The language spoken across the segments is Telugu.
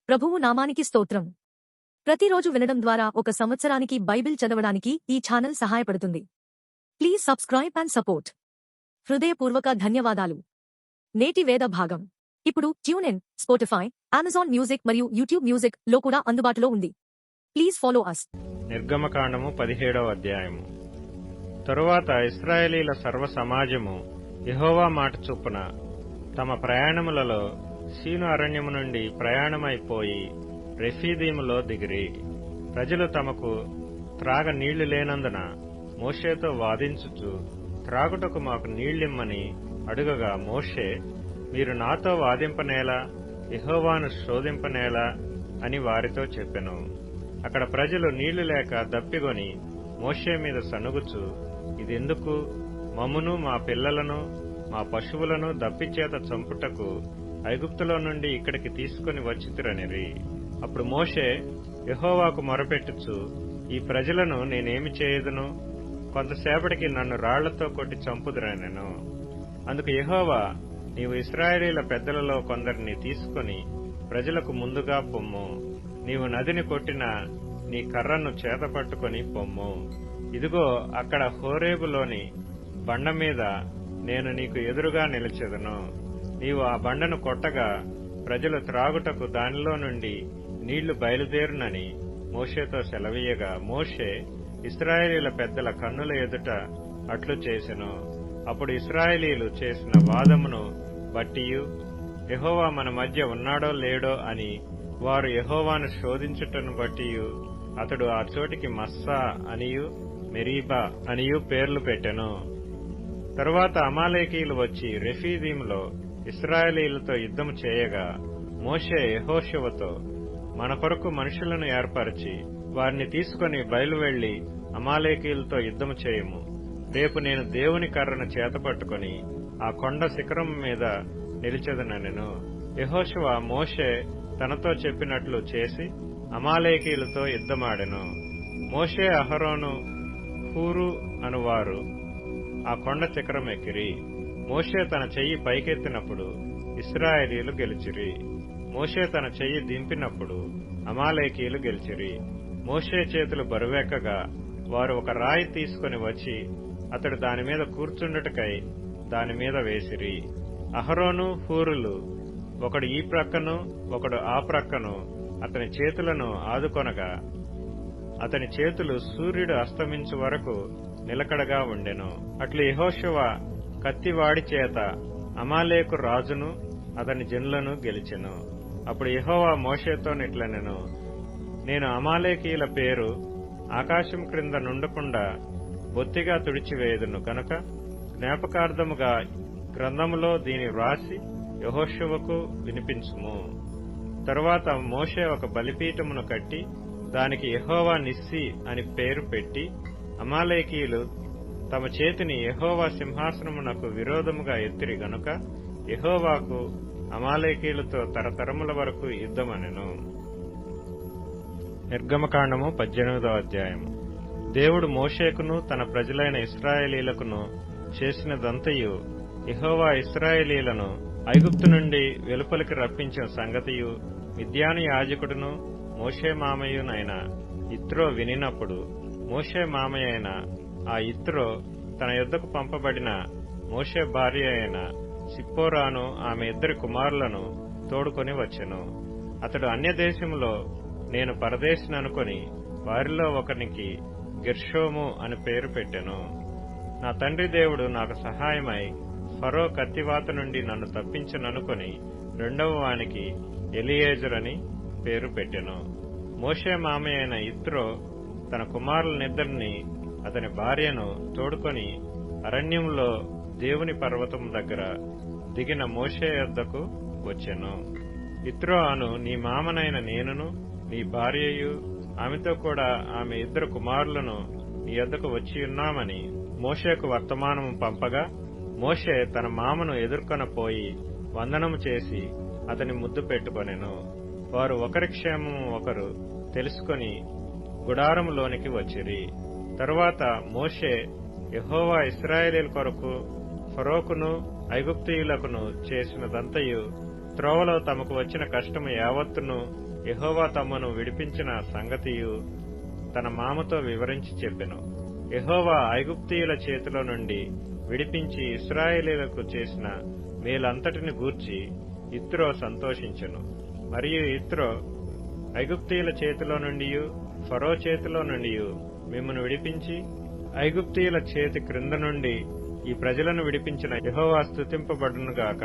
ప్రభువు నామానికి స్తోత్రం. ప్రతిరోజు వినడం ద్వారా ఒక సంవత్సరానికి బైబిల్ చదవడానికి ఈ ఛానల్ సహాయపడుతుంది. Please subscribe and support. హృదయపూర్వక ధన్యవాదాలు. నేటి వేద భాగం ఇప్పుడు tune in, Spotify, Amazon music మరియు యూట్యూబ్ మ్యూజిక్ లో కూడా అందుబాటులో ఉంది. Please follow us. నిర్గమకాండము 17వ అధ్యాయము. తరువాత ఇశ్రాయేలీల సర్వ సమాజము యెహోవా మాట చొప్పున తమ ప్రయాణములలో సీను అరణ్యము నుండి ప్రయాణమైపోయి రెఫీదీములో దిగిరి. ప్రజలు తమకు త్రాగ నీళ్లు లేనందున మోషేతో వాదించుచు త్రాగుటకు మాకు నీళ్లిమ్మని అడుగగా, మోషే, మీరు నాతో వాదింపనేలా, యెహోవాను శోధింపనేలా అని వారితో చెప్పెను. అక్కడ ప్రజలు నీళ్లు లేక దప్పిగొని మోషే మీద సనుగుచు, ఇదెందుకు? మమ్మును మా పిల్లలను మా పశువులను దప్పిచేత చంపుటకు ఐగుప్తులో నుండి ఇక్కడికి తీసుకుని వచ్చితిరనిరి. అప్పుడు మోషే యెహోవాకు మొరపెట్టుచు, ఈ ప్రజలను నేనేమి చేయుదును? కొంతసేపటికి నన్ను రాళ్లతో కొట్టి చంపుదురనెను. అందుకు యెహోవా, నీవు ఇశ్రాయేలీల పెద్దలలో కొందరిని తీసుకుని ప్రజలకు ముందుగా పొమ్ము. నీవు నదిని కొట్టిన నీ కర్రను చేతపట్టుకుని పొమ్ము. ఇదిగో, అక్కడ హోరేబులోని బండ మీద నేను నీకు ఎదురుగా నిలిచెదను. నీవు ఆ బండను కొట్టగా ప్రజలు త్రాగుటకు దానిలో నుండి నీళ్లు బయలుదేరునని మోషేతో సెలవీయగా, మోషే ఇశ్రాయేలీల పెద్దల కన్నుల ఎదుట అట్లు చేసెను. అప్పుడు ఇశ్రాయేలీలు చేసిన వాదమును బట్టియు యెహోవా మన మధ్య ఉన్నాడో లేడో అని వారు యెహోవాను శోధించుటను బట్టియు అతడు ఆ చోటికి మస్సా అనియు మెరీబా అనియు పేర్లు పెట్టెను. తరువాత అమాలేకీయులు వచ్చి రెఫీదీములో ఇశ్రాయేలీలతో యుద్ధము చేయగా, మోషే యెహోషువతో, మన కొరకు మనుషులను ఏర్పరచి వారిని తీసుకుని బయలువెళ్లి అమాలేకీయులతో యుద్ధము చేయము. రేపు నేను దేవుని కర్రను చేతపట్టుకుని ఆ కొండ శిఖరం మీద నిలిచెదనెను. యెహోషువ మోషే తనతో చెప్పినట్లు చేసి అమాలేకీయులతో యుద్ధమాడెను. మోషే, అహరోను, హూరు అనువారు ఆ కొండ శిఖరం ఎక్కిరి. మోషే తన చెయ్యి పైకెత్తినప్పుడు ఇశ్రాయేలీయులు గెలిచిరి. మోషే తన చెయ్యి దింపినప్పుడు అమాలేకీయులు గెలిచిరి. మోషే చేతులు బరువెక్కగా వారు ఒక రాయి తీసుకుని వచ్చి అతడు దానిమీద కూర్చుండుటకై దానిమీద వేసిరి. అహరోను, హూరులు ఒకడు ఈ ప్రక్కను ఒకడు ఆ ప్రక్కను అతని చేతులను ఆదుకొనగా అతని చేతులు సూర్యుడు అస్తమించు వరకు నిలకడగా ఉండెను. అట్లు యెహోషువ కత్తివాడి చేత అమాలేకు రాజును అతని జనులను గెలిచెను. అప్పుడు యెహోవా మోషేతో నిట్లనెను, నేను అమాలేకీయుల పేరు ఆకాశం క్రింద నుండకుండా బొత్తిగా తుడిచివేయుదును కనుక జ్ఞాపకార్థముగా గ్రంథములో దీని వ్రాసి యెహోషువకు వినిపించుము. తరువాత మోషే ఒక బలిపీఠమును కట్టి దానికి యెహోవా నిస్సి అని పేరు పెట్టి, అమాలేకీయులు తమ చేతిని యెహోవా సింహాసనమునకు విరోధముగా ఎత్తిరి గనుక యెహోవాకు అమాలేకీయులతో తరతరముల వరకు యుద్ధమనెను. నిర్గమకాండము 18వ అధ్యాయము. దేవుడు మోషేకును తన ప్రజలైన ఇశ్రాయేలీలకును చేసినదంతయు, యెహోవా ఇశ్రాయేలీలను ఐగుప్తు నుండి వెలుపలికి రప్పించిన సంగతియు మిద్యాను యాజకుడును మోషే మామయ్యునైన యిత్రో వినినప్పుడు, మోషే మామయ్య అయిన ఆ యిత్రో తన యొద్దకు పంపబడిన మోషే భార్య అయిన సిప్పోరాను ఆమె ఇద్దరి కుమారులను తోడుకొని వచ్చెను. అతడు అన్యదేశములో నేను పరదేశిననుకొని వారిలో ఒకనికి గెర్షోము అని పేరు పెట్టెను. నా తండ్రి దేవుడు నాకు సహాయమై ఫరో కత్తివాత నుండి నన్ను తప్పించననుకొని రెండవ వానికి ఎలియేజర్ అని పేరు పెట్టెను. మోషే మామయ్య అయిన యిత్రో తన కుమారులనిద్దరిని అతని భార్యను తోడుకొని అరణ్యంలో దేవుని పర్వతం దగ్గర దిగిన మోషే యొద్దకు వచ్చెను. యిత్రో అను నీ మామనైన నేనును నీ భార్యయు ఆమెతో కూడా ఆమె ఇద్దరు కుమారులను నీ యొద్దకు వచ్చియున్నామని మోషేకు వర్తమానము పంపగా, మోషే తన మామను ఎదుర్కొనపోయి వందనము చేసి అతని ముద్దు పెట్టుకొనెను. వారు ఒకరి క్షేమము ఒకరు తెలుసుకొని గుడారములోనికి వచ్చిరి. తరువాత మోషే యెహోవా ఇశ్రాయేలీల కొరకు ఫరోకును ఐగుప్తీయులకును చేసినదంతయు త్రోవలో తమకు వచ్చిన కష్టము యావత్తును యెహోవా తమను విడిపించిన సంగతియు తన మామతో వివరించి చెప్పెను. యెహోవా ఐగుప్తీయుల చేతిలో నుండి విడిపించి ఇశ్రాయేలీయులకు చేసిన మేలంతటిని గూర్చి యిత్రో సంతోషించెను. మరియు యిత్రో, ఐగుప్తీయుల చేతిలో నుండి ఫరో చేతిలో నుండి మిమ్మను విడిపించి ఐగుప్తీయుల చేతి క్రింద నుండి ఈ ప్రజలను విడిపించిన యెహోవా స్తుతింపబడునుగాక.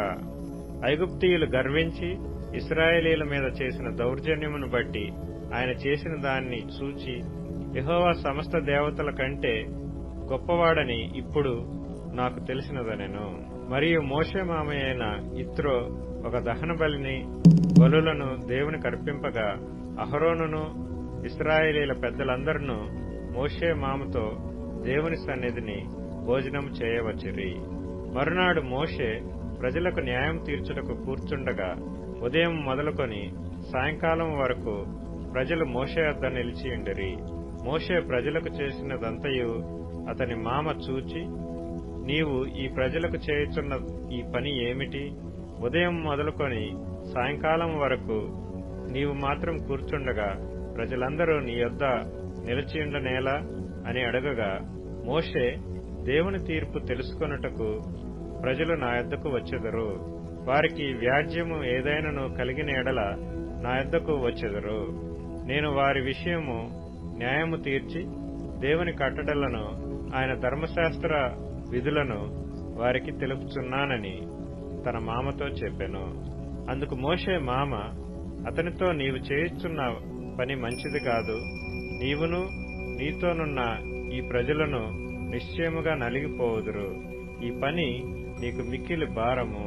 ఐగుప్తీయులు గర్వించి ఇశ్రాయేలీయుల మీద చేసిన దౌర్జన్యమును బట్టి ఆయన చేసిన దాన్ని చూచి యెహోవా సమస్త దేవతల కంటే గొప్పవాడని ఇప్పుడు నాకు తెలిసినదనెను. మరియు మోషే మామయ్యైన యిత్రో ఒక దహన బలులను దేవునికి అర్పింపగా అహరోనును ఇశ్రాయేలీయుల పెద్దలందరూ మోషే మామతో దేవుని సన్నిధిని భోజనం చేయవచ్చిరి. మరునాడు మోషే ప్రజలకు న్యాయం తీర్చుటకు కూర్చుండగా ఉదయం మొదలుకొని సాయంకాలం వరకు ప్రజలు మోషే వద్ద నిలిచియుండిరి. మోషే ప్రజలకు చేసినదంతయు అతని మామ చూచి, నీవు ఈ ప్రజలకు చేయుచున్న ఈ పని ఏమిటి? ఉదయం మొదలుకొని సాయంకాలం వరకు నీవు మాత్రం కూర్చుండగా ప్రజలందరూ నీ యొద్ద నిలిచియుండనేలా అని అడగగా, మోషే, దేవుని తీర్పు తెలుసుకొనుటకు ప్రజలు నా యొద్దకు వచ్చెదరు. వారికి వ్యాజ్యము ఏదైనను కలిగిన ఎడల నా యొద్దకు వచ్చెదరు. నేను వారి విషయము న్యాయము తీర్చి దేవుని కట్టడలను ఆయన ధర్మశాస్త్ర విధులను వారికి తెలుపుచున్నానని తన మామతో చెప్పెను. అందుకు మోషే మామ అతనితో, నీవు చేయుచున్న పని మంచిది కాదు. నీవును నీతోనున్న ఈ ప్రజలను నిశ్చయముగా నలిగిపోవుదురు. ఈ పని నీకు మిక్కిలి భారము.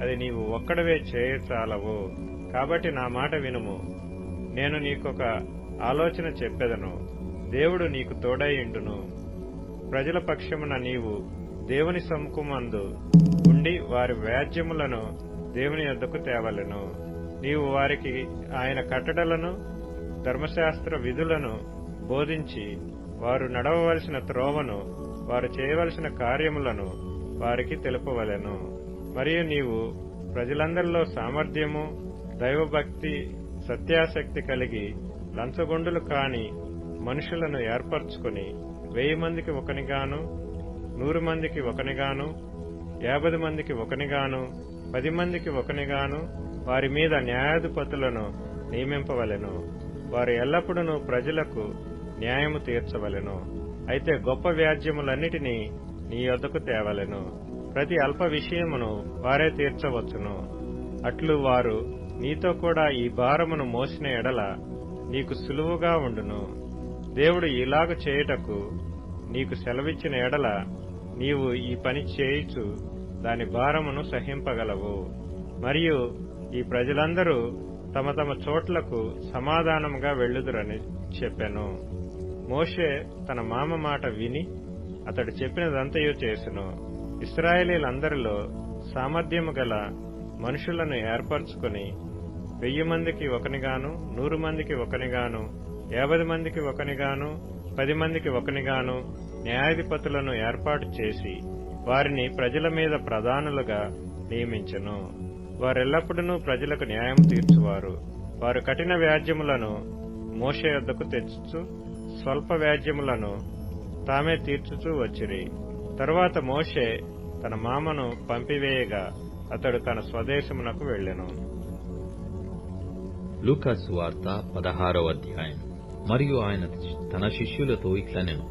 అది నీవు ఒక్కడవే చేయచాలవు. కాబట్టి నా మాట వినుము. నేను నీకొక ఆలోచన చెప్పెదను. దేవుడు నీకు తోడైయుండును. ప్రజల పక్షమున నీవు దేవుని సముఖమందు ఉండి వారి వ్యాజ్యములను దేవుని యొద్దకు తేవలెను. నీవు వారికి ఆయన కట్టడలను ధర్మశాస్త్ర విధులను బోధించి వారు నడవవలసిన త్రోవను వారు చేయవలసిన కార్యములను వారికి తెలుపవలెను. మరియు నీవు ప్రజలందరిలో సామర్థ్యము, దైవభక్తి, సత్యాసక్తి కలిగి లంచగొండులు కాని మనుషులను ఏర్పరచుకుని 1000 మందికి ఒకనిగాను, 100 మందికి ఒకనిగాను, 50 మందికి ఒకనిగాను, 10 మందికి ఒకనిగాను వారి మీద న్యాయాధిపతులను నియమింపవలెను. వారు ఎల్లప్పుడూ ప్రజలకు న్యాయము తీర్చవలెను. అయితే గొప్ప వ్యాజ్యములన్నిటినీ నీ యొద్దకు తేవలెను. ప్రతి అల్ప విషయమును వారే తీర్చవచ్చును. అట్లు వారు నీతో కూడా ఈ భారమును మోసిన ఎడల నీకు సులువుగా ఉండును. దేవుడు ఇలాగ చేయుటకు నీకు సెలవిచ్చిన ఎడల నీవు ఈ పని చేయుచు దాని భారమును సహింపగలవు. మరియు ఈ ప్రజలందరూ తమ తమ చోట్లకు సమాధానముగా వెళ్ళుదురని చెప్పెను. మోషే తన మామ మాట విని అతడు చెప్పినదంతయు చేసెను. ఇశ్రాయేలీలందరిలో సామర్థ్యము గల మనుషులను ఏర్పరచుకుని 1000 మందికి ఒకనిగాను, 100 మందికి ఒకనిగాను, 50 మందికి ఒకనిగాను, 10 మందికి ఒకనిగాను న్యాయాధిపతులను ఏర్పాటు చేసి వారిని ప్రజల మీద ప్రధానులుగా నియమించెను. వారెల్లప్పుడూ ప్రజలకు న్యాయం తీర్చువారు. వారు కఠిన వ్యాజ్యములను మోషే యొద్దకు తెచ్చుచు స్వల్ప వ్యాజ్యములను తామే తీర్చుచూ వచ్చిరి. తరువాత మోషే తన మామను పంపివేయగా అతడు తన స్వదేశమునకు వెళ్ళెను. లూకా సువార్త 16వ అధ్యాయం. మరియు ఆయన తన శిష్యులతో ఇట్లనెను,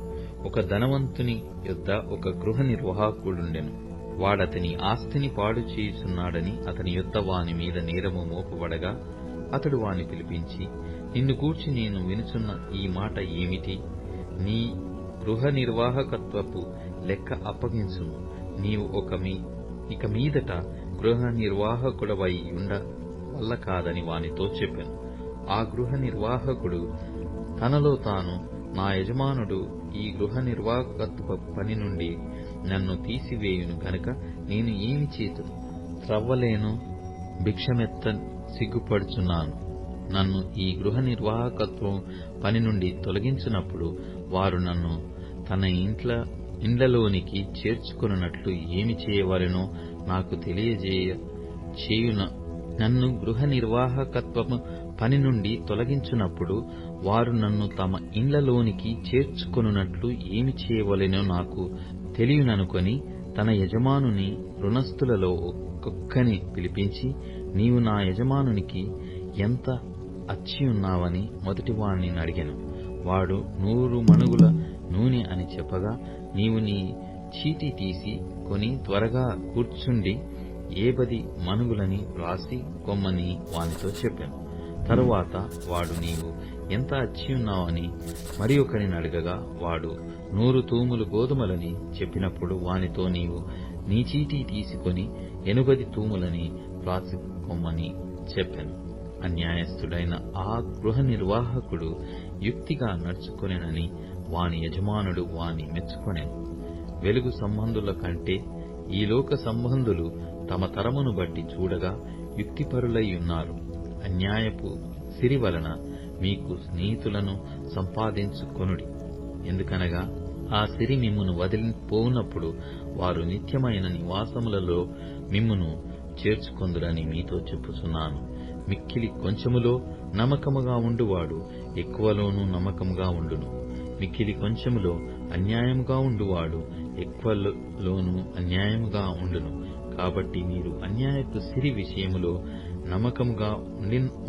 ఒక ధనవంతుని యొద్ద ఒక గృహ నిర్వాహకుడుండెను. వాడతని ఆస్తిని పాడు చేయుచున్నాడని అతని యొద్ద వాని మీద నేరము మోపబడగా అతడు వాని పిలిపించి, నిన్ను గూర్చి నేను వినుచున్న ఈ మాట ఏమిటి? నీ గృహ నిర్వాహకత్వపు లెక్క అప్పగించుము. నీవు ఇక మీదట గృహ నిర్వాహకుడవై ఉండ వల్ల కాదని వానితో చెప్పాను. ఆ గృహ నిర్వాహకుడు తనలో తాను, నా యజమానుడు ఈ గృహ నిర్వాహకత్వ పని నుండి నన్ను తీసివేయును గనుక నేను ఏమి చేతును? త్రవ్వలేను, భిక్షమెత్త సిగ్గుపడుచున్నాను. నన్ను ఈ గృహ నిర్వాహకత్వం పని నుండి తొలగించినప్పుడు వారు నన్ను తన ఇండ్లలోనికి చేర్చుకున్నట్లు ఏమి చేయవలెనో నాకు నన్ను గృహ నిర్వాహకత్వము పని నుండి తొలగించునప్పుడు వారు నన్ను తమ ఇండ్లలోనికి చేర్చుకొనున్నట్లు ఏమి చేయవలెనో నాకు తెలియననుకొని తన యజమానుని రుణస్థులలో ఒక్కొక్కని పిలిపించి, నీవు నా యజమానునికి ఎంత అచ్చియున్నావని మొదటివాణ్ణి అడిగెను. వాడు 100 మణుగుల నూనె అని చెప్పగా, నీవు నీ చీటీ తీసి కొని త్వరగా కూర్చుండి 70 మణుగులని వ్రాసి కొమ్మని వానితో చెప్పాను. తరువాత వాడు నీవు ఎంత అచ్చియున్నావని మరి ఒకరిని అడగగా, వాడు 100 తూములు గోధుమలని చెప్పినప్పుడు వానితో నీవు నీ చీటీ తీసుకొని 80 తూములని వ్రాసి కొమ్మని చెప్పాను. అన్యాయస్థుడైన ఆ గృహ నిర్వాహకుడు యుక్తిగా నడుచుకొనెనని వాని యజమానుడు వాని మెచ్చుకొనెను. వెలుగు సంబంధుల కంటే ఈ లోక సంబంధులు తమ తరమును బట్టి చూడగా యుక్తిపరులై ఉన్నారు. అన్యాయపు సిరి వలన మీకు స్నేహితులను సంపాదించుకొనుడి. ఎందుకనగా ఆ సిరి మిమ్మును వదిలిపోవునప్పుడు వారు నిత్యమైన నివాసములలో మిమ్మును చేర్చుకొందురని మీతో చెప్పుచున్నాను. మిక్కిలి కొంచెములో నమ్మకముగా ఉండువాడు ఎక్కువలోనూ నమ్మకముగా ఉండును. మిక్కిలి కొంచెములో అన్యాయముగా ఉండువాడు ఎక్కువలోనూ అన్యాయముగా ఉండును. కాబట్టి మీరు అన్యాయపు సిరి విషయములో నమ్మకముగా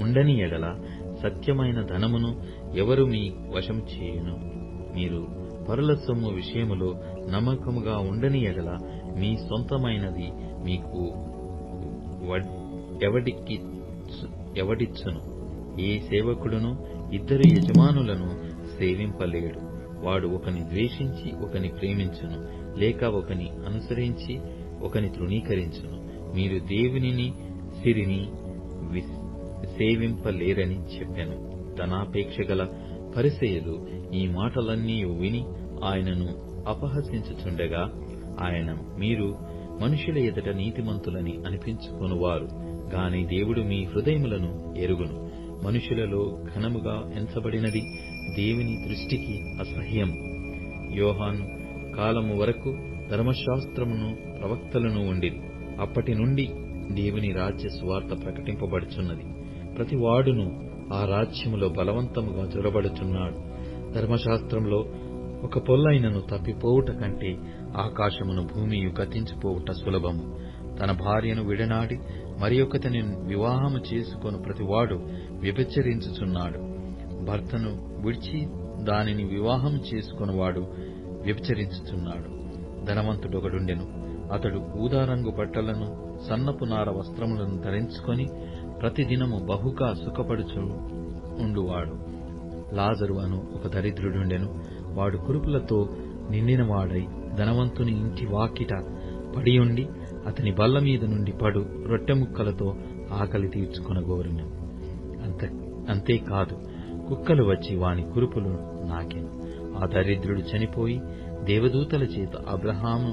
ఉండని ఎడల సత్యమైన ధనమును ఎవరు మీ వశము చేయును? మీరు పరుల సొమ్ము విషయములో నమ్మకముగా ఉండని ఎడల మీ సొంతమైనది మీకు ఎవడిచ్చును? ఏ సేవకుడును 2 యజమానులను సేవింపలేడు. వాడు ఒకని ద్వేషించి ఒకని ప్రేమించును, లేక ఒకని అనుసరించి ఒకని తృణీకరించును. మీరు దేవునిని సిరిని సేవింపలేరని చెప్పాను. ధనాపేక్ష గల పరిసయ్యులు ఈ మాటలన్నీ విని ఆయనను అపహసించుచుండగా ఆయన, మీరు మనుషుల ఎదుట నీతిమంతులని అనిపించుకొనువారు గాని దేవుడు మీ హృదయములను ఎరుగును. మనుషులలో ఘనముగా ఎంచబడినది దేవుని దృష్టికి అసహ్యం. యోహాను కాలము వరకు ధర్మశాస్త్రమును ప్రవక్తలను ఉండిరి. అప్పటి నుండి దేవుని రాజ్య సువార్త ప్రకటింపబడుచున్నది. ప్రతివాడును ఆ రాజ్యములో బలవంతముగా చొరబడుచున్నాడు. ధర్మశాస్త్రంలో ఒక పొల్లైనను తప్పిపోవుట కంటే ఆకాశమును భూమియు గతించిపోవుట సులభము. తన భార్యను విడనాడి మరి ఒకతని వివాహము చేసుకొను ప్రతివాడు వ్యభిచరించుచున్నాడు. భర్తను విడిచి దానిని వివాహం చేసుకొనువాడు వ్యభిచరించుచున్నాడు. ధనవంతుడొకడుండెను. అతడు ఊదారంగు బట్టలను సన్నపు నార వస్త్రములను ధరించుకొని ప్రతిదినము బహుగా సుఖపడుచు ఉండువాడు. లాజరు అను ఒక దరిద్రుడుండెను. వాడు కురుపులతో నిండినవాడై ధనవంతుని ఇంటి వాకిట పడియుండి అతని బల్ల మీద నుండి పడు రొట్టె ముక్కలతో ఆకలి తీర్చుకొనగోరెను. అంతేకాదు, కుక్కలు వచ్చి వాని కురుపులు నాకెను. ఆ దరిద్రుడు చనిపోయి దేవదూతల చేత అబ్రహాము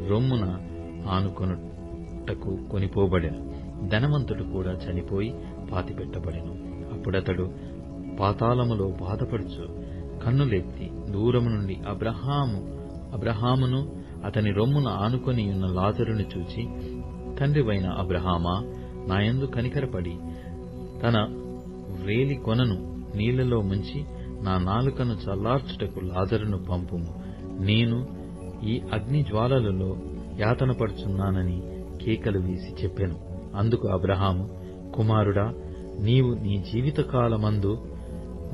రొమ్మున ఆనుకొనుటకు కొనిపోబడెను. ధనవంతుడు కూడా చనిపోయి పాతిపెట్టబడెను. అప్పుడతడు పాతాళములో బాధపడుచు కన్నులెత్తి దూరము నుండి అబ్రహామును అతని రొమ్మున ఆనుకొని ఉన్న లాజరుని చూచి, తండ్రివైన అబ్రహామా, నాయందు కనికరపడి తన వ్రేలి కొనను నీళ్లలో ముంచి నా నాలుకను చల్లార్చుటకు లాజరును పంపుము. నేను ఈ అగ్ని జ్వాలలలో యాతనపడుచున్నానని కేకలు వేసి చెప్పెను. అందుకు అబ్రహాము, కుమారుడా, నీవు నీ జీవితకాలమందు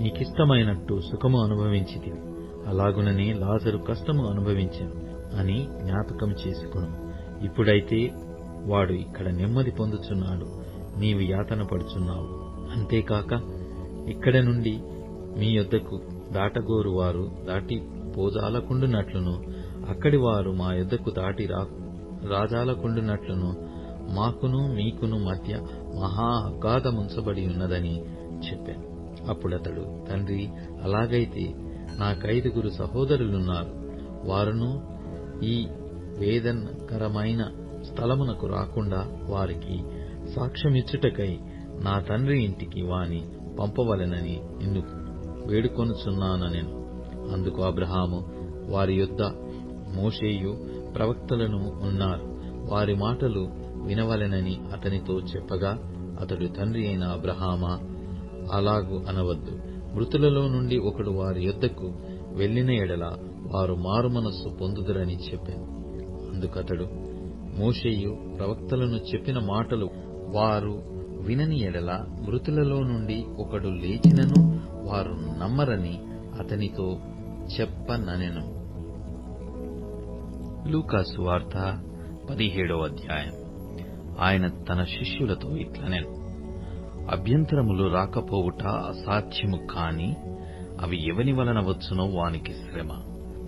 నీకిష్టమైనట్టు సుఖము అనుభవించితివి. అలాగుననే లాజరు కష్టము అనుభవించెను అని జ్ఞాపకం చేసుకొను. ఇప్పుడైతే వాడు ఇక్కడ నెమ్మది పొందుచున్నాడు, నీవు యాతన పడుచున్నావు. అంతేకాక ఇక్కడ నుండి మీ యొద్దకు దాటగోరు వారు దాటి పోజాలకుండునట్లును, అక్కడి వారు మా యొద్దకు దాటి రాజాలకుండునట్లును మాకును మీకును మధ్య మహా అగాధముంచబడి ఉన్నదని చెప్పాను. అప్పుడతడు, తండ్రి, అలాగైతే నాకైదుగురు సహోదరులున్నారు. వారును ఈ వేదనకరమైన స్థలమునకు రాకుండా వారికి సాక్ష్యమిచ్చుటకై నా తండ్రి ఇంటికి వాని పంపవలెనని నిన్ను వేడుకొనుచున్నానెను. అందుకు అబ్రహాము, వారి యొద్ద మోషేయు ప్రవక్తలను ఉన్నారు, వారి మాటలు వినవలెనని అతనితో చెప్పగా, అతడు తండ్రి అయిన అబ్రహామా, అలాగు అనవద్దు. మృతులలో నుండి ఒకడు వారి యొద్దకు వెళ్లిన ఎడల వారు మారుమనస్సు పొందుదురని చెప్పాను. అందుకతడు, మోషేయు ప్రవక్తలను చెప్పిన మాటలు వారు వినని ఎడల మృతులలో నుండి ఒకడు లేచినను వారు నమ్మరని అతనితో చెప్పననెను. లూకా సువార్త 17వ అధ్యాయం. ఆయన తన శిష్యులతో ఇట్లనెను, అభ్యంతరములు రాకపోవుట అసాధ్యము కాని అవి ఎవని వలన వచ్చునో వానికి శ్రమ.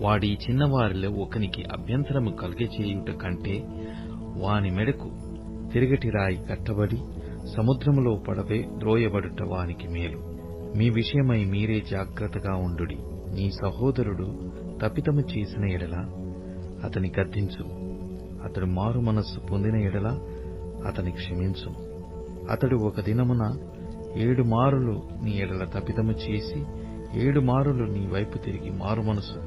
వాడి చిన్నవారిలో ఒకనికి అభ్యంతరము కలిగచేయుట కంటే వాని మెడకు తిరగటి రాయి కట్టబడి సముద్రములో పడవే ద్రోయబడుట వానికి మేలు. మీ విషయమై మీరే జాగ్రత్తగా ఉండుడి. నీ సహోదరుడు తప్పితము చేసిన ఎడల అతని గద్దించు. అతడు మారు మనస్సు పొందిన ఎడల అతని క్షమించు. అతడు ఒక దినమున 7 మారులు నీ ఎడల తప్పిదము చేసి 7 మారులు నీ వైపు తిరిగి మారు మనస్సు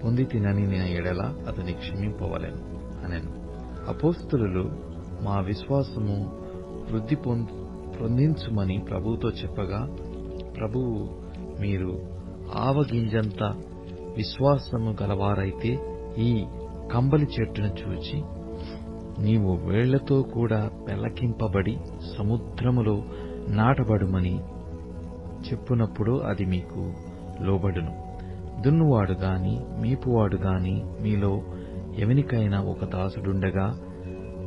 పొంది తినని ఎడల అతని క్షమింపవలెను అనెను. అపోస్తలులు మా విశ్వాసము వృద్ధి పొందించుమని ప్రభువుతో చెప్పగా, ప్రభువు, మీరు ఆవగింజంత విశ్వాసము గలవారైతే ఈ కంబలి చెట్టును చూచి, నీవు వేళ్లతో కూడా పెళ్లకింపబడి సముద్రములో నాటబడుమని చెప్పునప్పుడు అది మీకు లోబడును. దున్నువాడు గాని మేపువాడు గాని మీలో ఎవనికైనా ఒక దాసుడుండగా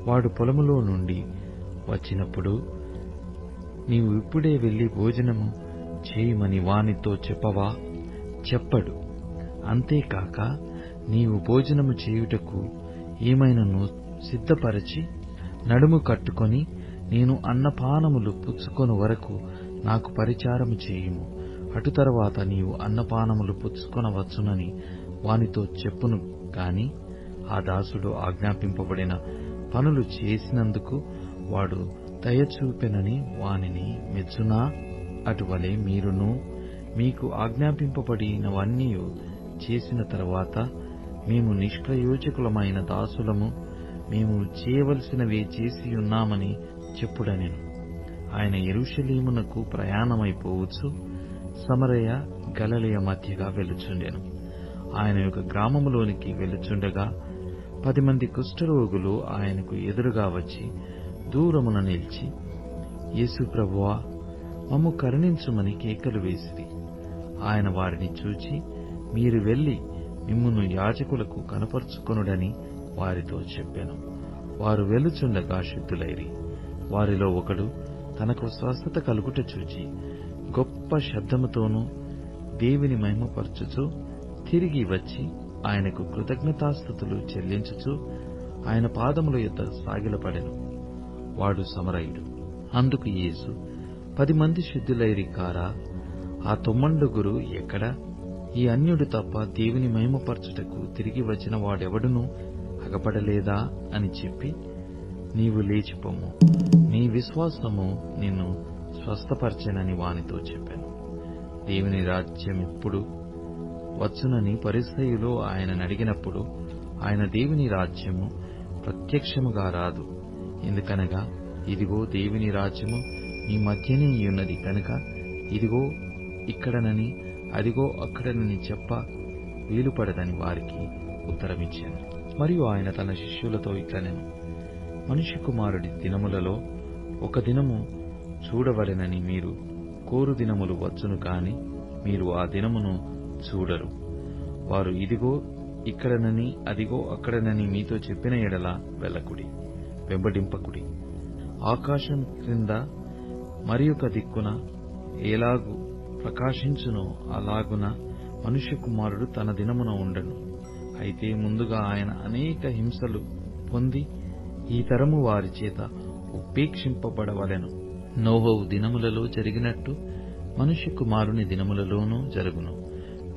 వాడు పొలములో నుండి వచ్చినప్పుడు నీవు ఇప్పుడే వెళ్లి భోజనము చేయమని వానితో చెప్పవా? చెప్పడు. అంతేకాక నీవు భోజనము చేయుటకు ఏమైనను సిద్ధపరచి నడుము కట్టుకొని నేను అన్నపానములు పుచ్చుకొను వరకు నాకు పరిచారము చేయుము. అటు తరువాత నీవు అన్నపానములు పుచ్చుకొనవచ్చునని వానితో చెప్పును గాని ఆ దాసుడు ఆజ్ఞాపింపబడిన పనులు చేసినందుకు వాడు దయచూపెనని వానిని మెచ్చునా? అటువలే మీరును మీకు ఆజ్ఞాపింపబడినవన్నీ చేసిన తరువాత మేము నిష్ప్రయోజకులమైన దాసులము, మేము చేయవలసినవే చేసియున్నామని చెప్పుడనెను. ఆయన యెరూషలేమునకు ప్రయాణమైపోవచ్చు సమరయ గలిలయ మధ్యగా వెళ్ళుచుండెను. ఆయన యొక్క గ్రామములోనికి వెళ్ళుచుండగా 10 మంది కుష్ఠరోగులు ఆయనకు ఎదురుగా వచ్చి దూరమున నిలిచి, యేసు ప్రభువా, మమ్ము కరుణించుమని కేకలు వేసిరి. ఆయన వారిని చూచి, మీరు వెళ్లి మిమ్మును యాజకులకు కనపరుచుకొనుడని వారితో చెప్పెను. వారు వెలుచుండగా శుద్ధులైరి. వారిలో ఒకడు తనకు స్వస్థత కలుగుట చూచి గొప్ప శబ్దముతోనూ దేవుని మహిమపరచుచు తిరిగి వచ్చి ఆయనకు కృతజ్ఞతాస్తుతులు చెల్లించుచు ఆయన పాదముల యొద్ద సాగిలపడెను. వాడు సమరయుడు. అందుకు యేసు, 10 మంది శుద్ధులైరి కారా? ఆ 9 ఎక్కడా? ఈ అన్యుడు తప్ప దేవుని మహిమపరచుటకు తిరిగి వచ్చిన వాడెవడునూ అగపడలేదా అని చెప్పి, నీవు లేచిపోము, నీ విశ్వాసము నిన్ను స్వస్థపరచెనని వానితో చెప్పాను. దేవుని రాజ్యం ఎప్పుడు వచ్చునని పరిసయ్యులు ఆయనను అడిగినప్పుడు ఆయన, దేవుని రాజ్యము ప్రత్యక్షముగా రాదు, ఎందుకనగా ఇదిగో దేవుని రాజ్యము మీ మధ్యనే ఉన్నది కనుక ఇదిగో ఇక్కడనని అదిగో అక్కడనని చెప్ప వీలుపడదని వారికి ఉత్తరమిచ్చాను. మరియు ఆయన తన శిష్యులతో ఇట్లనెను, మనుష్య కుమారుడి దినములలో ఒక దినము చూడవలెనని మీరు కోరు దినములు వచ్చును కాని మీరు ఆ దినమును చూడరు. వారు ఇదిగో ఇక్కడనని అదిగో అక్కడనని మీతో చెప్పిన ఎడల వెళ్ళకుడి, వెంబడింపకుడి. ఆకాశం క్రింద మరి ఒక దిక్కున ఎలాగు ప్రకాశించునో అలాగున మనుష్య కుమారుడు తన దినమున ఉండను. అయితే ముందుగా ఆయన అనేక హింసలు పొంది ఈ తరము వారి చేత ఉపేక్షింపబడవలెను. నోవహు దినములలో జరిగినట్టు మనుష్య కుమారుని దినములలోనూ జరుగును.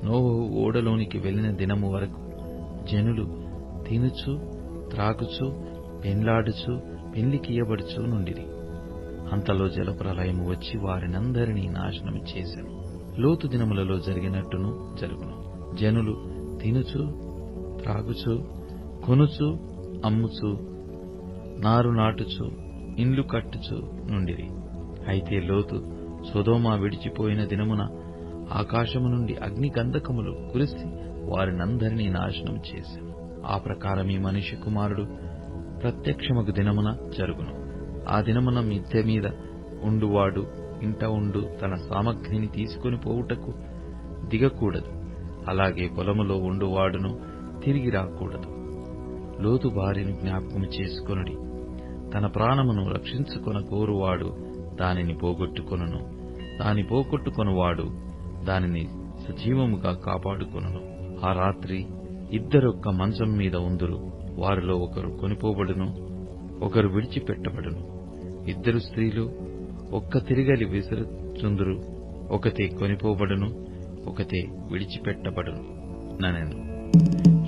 నోవహు ఓడలోనికి వెళ్లిన దినము వరకు జనులు తినుచు త్రాగుచు పెండ్లాడుచు పెళ్లికియబడుచు నుండిరి. అంతలో జలప్రలయము వచ్చి వారినందరినీ నాశనము చేసెను. లోతు దినములలో జరిగినట్టును జరుగును. జనులు తినుచు త్రాగుచు కొనుచు అమ్ముచు నారు నాటుచు ఇండ్లు కట్టుచు నుండిరి. అయితే లోతు సొదొమ విడిచిపోయిన దినమున ఆకాశము నుండి అగ్ని గంధకములు కురిసి వారినందరినీ నాశనం చేశాను. ఆ ప్రకారమే మనిషి కుమారుడు ప్రత్యక్షమగు దినమున జరుగును. ఆ దినమున మిద్దె మీద ఉండువాడు ఇంట ఉండు తన సామగ్రిని తీసుకొని పోవుటకు దిగకూడదు. అలాగే పొలములో ఉండువాడును తిరిగి రాకూడదు. లోతు భార్యను జ్ఞాపకము చేసుకొనుడి. తన ప్రాణమును రక్షించుకొన కోరువాడు దానిని పోగొట్టుకొనును, దాని పోగొట్టుకొనువాడు దానిని సజీవముగా కాపాడుకొనును. ఆ రాత్రి ఇద్దరొక్క మంచం మీద ఉందురు. వారిలో ఒకరు కొనిపోబడును, ఒకరు విడిచిపెట్టబడును. ఇద్దరు స్త్రీలు ఒక్క తిరిగలి విసురుచుందురు, ఒకతే కొనిపోబడును, ఒకతే విడిచిపెట్టబడును ననెను.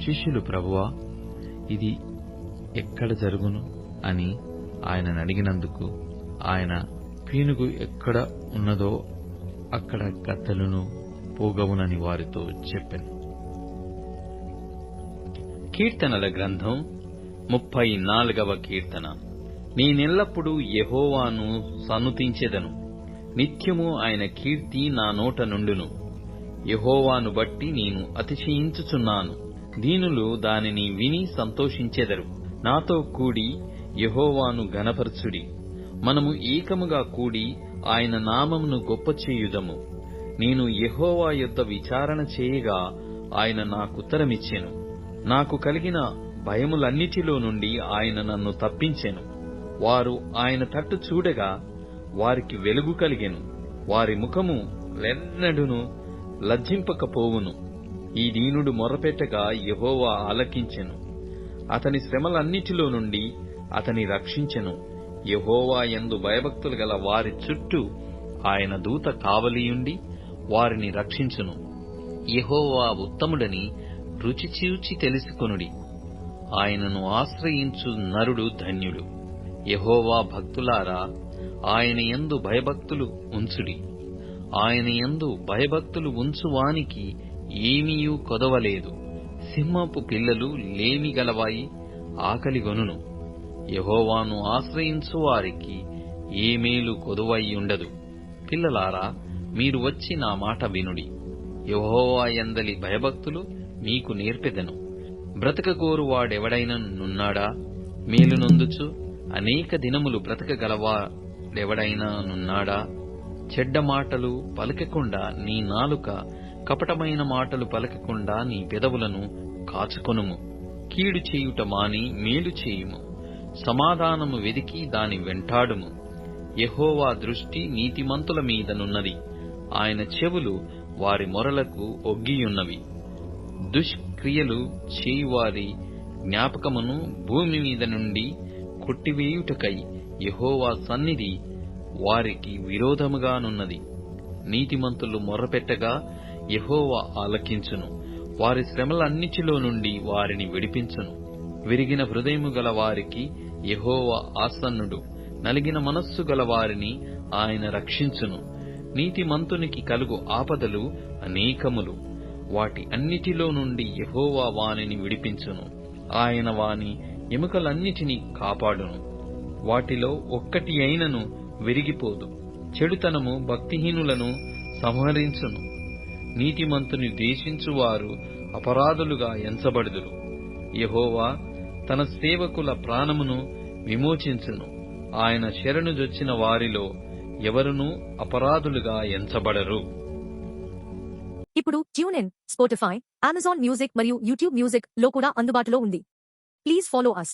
శిష్యులు, ప్రభువా, ఇది ఎక్కడ జరుగును అని ఆయనను అడిగినందుకు ఆయన, పీనుగు ఎక్కడ ఉన్నదో అక్కడ కత్తెలను పోగవునని వారితో చెప్పెను. కీర్తనల గ్రంథం 34వ కీర్తన. నేనెల్లప్పుడూ యెహోవాను సన్నుతించెదను, నిత్యము ఆయన కీర్తి నా నోట నుండును. యెహోవాను బట్టి నేను అతిశయించుచున్నాను, దీనులు దానిని విని సంతోషించెదరు. నాతో కూడి యెహోవాను ఘనపరచుడి. మనము ఏకముగా కూడి ఆయన నామమును గొప్ప చేయుదము. నేను యెహోవా యొద్ద విచారణ చేయగా ఆయన నాకుత్తరమిచ్చెను. నాకు కలిగిన భయములన్నిటిలో నుండి ఆయన నన్ను తప్పించెను. వారు ఆయన తట్టు చూడగా వారికి వెలుగు కలిగెను. వారి ముఖము లెన్నడును లజ్జింపకపోవును. ఈ దీనుడు మొరపెట్టగా యెహోవా ఆలకించెను. అతని శ్రమలన్నిటిలో నుండి అతని రక్షించెను. యెహోవా యందు భయభక్తులు గల వారి చుట్టూ ఆయన దూత కావలియుండి వారిని రక్షించును. యెహోవా ఉత్తముడని రుచి చూచి తెలుసుకొనుడి. ఆయనను ఆశ్రయించు నరుడు ధన్యుడు. యెహోవా భక్తులారా, ఆయన యందు భయభక్తులు ఉంచుడి. ఆయన యందు భయభక్తులు ఉంచువానికి ఏమీయూ కొదవలేదు. సింహపు పిల్లలు లేమి గలవాయి ఆకలిగొనును. యెహోవాను ఆశ్రయించు వారికి ఏ మేలు కొదువయ్యుండదు. పిల్లలారా, మీరు వచ్చి నా మాట వినుడి. యెహోవా యందలి భయభక్తులు మీకు నేర్పెదను. బ్రతకగోరువాడెవడైనా నున్నాడా? మేలు నొందుచు అనేక దినములు బ్రతకగలవాడెవడైనా నున్నాడా? చెడ్డ మాటలు పలకకుండా నీ నాలుక, కపటమైన మాటలు పలకకుండా నీ పెదవులను కాచుకొనుము. కీడు చేయుట మాని మేలు చేయుము. సమాధానము వెదికి దాని వెంటాడుము. యెహోవా దృష్టి నీతిమంతుల మీదనున్నది. ఆయన చెవులు వారి మొరలకు ఒగ్గియున్నవి. దుష్క్రియలు చేయువారి జ్ఞాపకమును భూమి మీద నుండి కొట్టివేయుటకై యెహోవా సన్నిధి వారికి విరోధముగానున్నది. నీతిమంతులు మొర్రపెట్టగా యెహోవా ఆలకించును. వారి శ్రమలన్నిటిలో నుండి వారిని విడిపించును. విరిగిన హృదయము గల వారికి యెహోవా ఆసన్నుడు. నలిగిన మనస్సు గల వారిని ఆయన రక్షించును. నీతిమంతునికి కలుగు ఆపదలు అనేకములు. వాటి అన్నిటిలో నుండి యెహోవా వానిని విడిపించును. ఆయన వాని ఎముకలన్నిటినీ కాపాడును. వాటిలో ఒక్కటి అయినను విరిగిపోదు. చెడుతనము భక్తిహీనులను సంహరించును. నీతిమంతుని ద్వేషించువారు అపరాధులుగా ఎంచబడుదురు. యెహోవా తన సేవకుల ప్రాణమును విమోచించును. ఆయన శరణుజొచ్చిన వారిలో ఎవరునూ అపరాధులుగా ఎంచబడరు. ఇప్పుడు tune in, Spotify, Amazon music మరియు యూట్యూబ్ మ్యూజిక్ లో కూడా అందుబాటులో ఉంది. Please follow us.